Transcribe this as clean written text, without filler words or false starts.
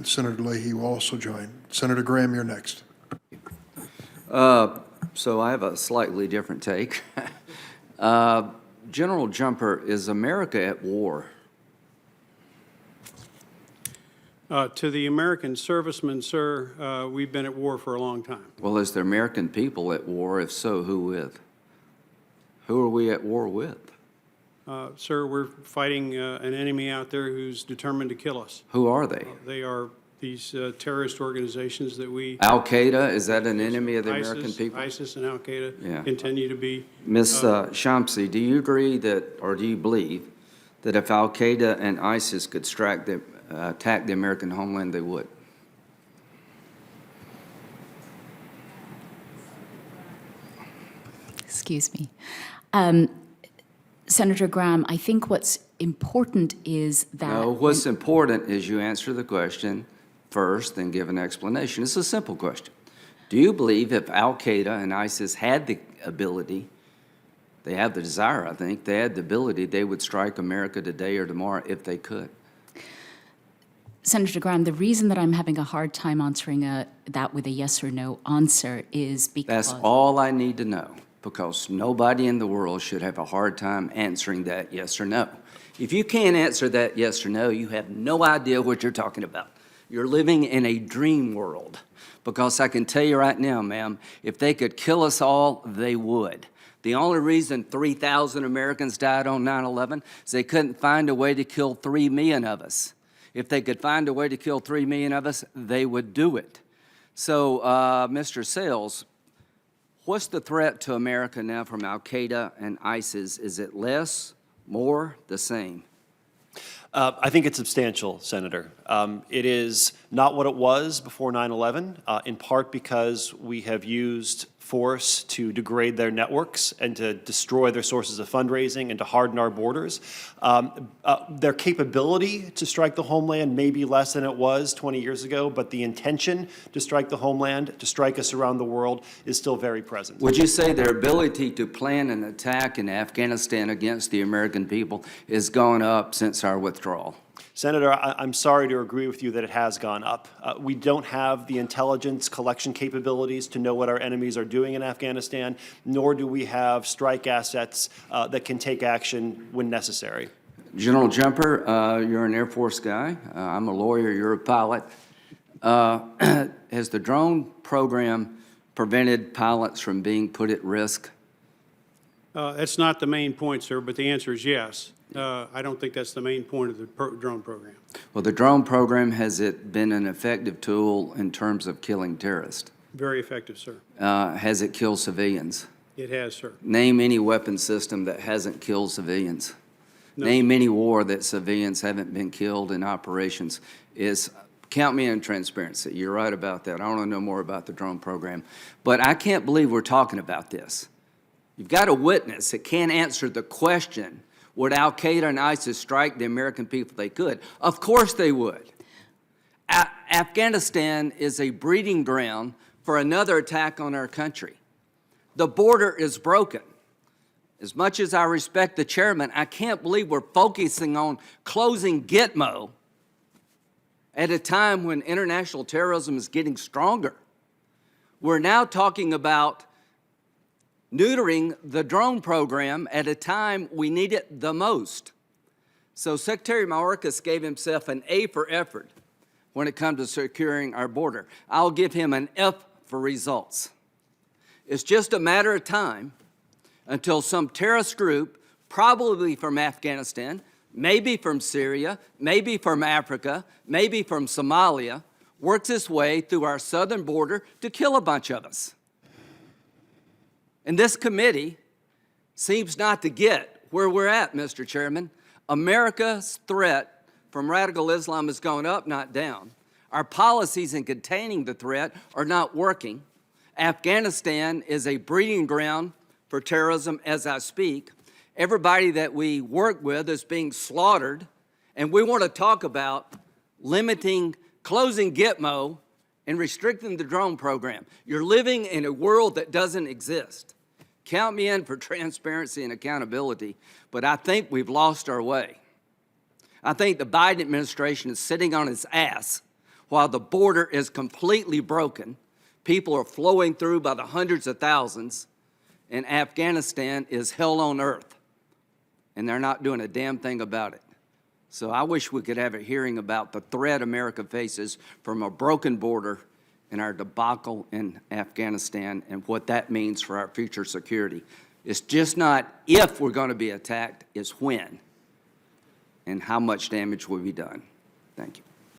and Senator Leahy will also join. Senator Graham, you're next. So I have a slightly different take. General Jumper, is America at war? To the American servicemen, sir, we've been at war for a long time. Well, is the American people at war? If so, who with? Who are we at war with? Sir, we're fighting an enemy out there who's determined to kill us. Who are they? They are these terrorist organizations that we... Al-Qaeda, is that an enemy of the American people? ISIS and Al-Qaeda Yeah. continue to be... Ms. Shamsi, do you agree that, or do you believe, that if Al-Qaeda and ISIS could attack the American homeland, they would? Excuse me. Senator Graham, I think what's important is that... No, what's important is you answer the question first, then give an explanation. It's a simple question. Do you believe if Al-Qaeda and ISIS had the ability, they have the desire, I think, they had the ability, they would strike America today or tomorrow if they could? Senator Graham, the reason that I'm having a hard time answering that with a yes or no answer is because... That's all I need to know, because nobody in the world should have a hard time answering that yes or no. If you can't answer that yes or no, you have no idea what you're talking about. You're living in a dream world, because I can tell you right now, ma'am, if they could kill us all, they would. The only reason 3,000 Americans died on 9/11 is they couldn't find a way to kill 3 million of us. If they could find a way to kill 3 million of us, they would do it. So, Mr. Sales, what's the threat to America now from Al-Qaeda and ISIS? Is it less, more, the same? I think it's substantial, Senator. It is not what it was before 9/11, in part because we have used force to degrade their networks and to destroy their sources of fundraising and to harden our borders. Their capability to strike the homeland may be less than it was 20 years ago, but the intention to strike the homeland, to strike us around the world, is still very present. Would you say their ability to plan an attack in Afghanistan against the American people has gone up since our withdrawal? Senator, I'm sorry to agree with you that it has gone up. We don't have the intelligence collection capabilities to know what our enemies are doing in Afghanistan, nor do we have strike assets that can take action when necessary. General Jumper, you're an Air Force guy. I'm a lawyer, you're a pilot. Has the drone program prevented pilots from being put at risk? That's not the main point, sir, but the answer is yes. I don't think that's the main point of the drone program. Well, the drone program, has it been an effective tool in terms of killing terrorists? Very effective, sir. Has it killed civilians? It has, sir. Name any weapon system that hasn't killed civilians. No. Name any war that civilians haven't been killed in operations. Count me in transparency. You're right about that. I want to know more about the drone program. But I can't believe we're talking about this. You've got a witness that can't answer the question, would Al-Qaeda and ISIS strike the American people? They could. Of course they would. Afghanistan is a breeding ground for another attack on our country. The border is broken. As much as I respect the chairman, I can't believe we're focusing on closing Gitmo at a time when international terrorism is getting stronger. We're now talking about neutering the drone program at a time we need it the most. So Secretary Mayorkas gave himself an A for effort when it comes to securing our border. I'll give him an F for results. It's just a matter of time until some terrorist group, probably from Afghanistan, maybe from Syria, maybe from Africa, maybe from Somalia, works its way through our southern border to kill a bunch of us. And this committee seems not to get where we're at, Mr. Chairman. America's threat from radical Islam is going up, not down. Our policies in containing the threat are not working. Afghanistan is a breeding ground for terrorism as I speak. Everybody that we work with is being slaughtered, and we want to talk about closing Gitmo and restricting the drone program. You're living in a world that doesn't exist. Count me in for transparency and accountability, but I think we've lost our way. I think the Biden administration is sitting on its ass while the border is completely broken, people are flowing through by the hundreds of thousands, and Afghanistan is hell on earth, and they're not doing a damn thing about it. So I wish we could have a hearing about the threat America faces from a broken border and our debacle in Afghanistan and what that means for our future security. It's just not if we're going to be attacked, it's when and how much damage will be done. Thank you.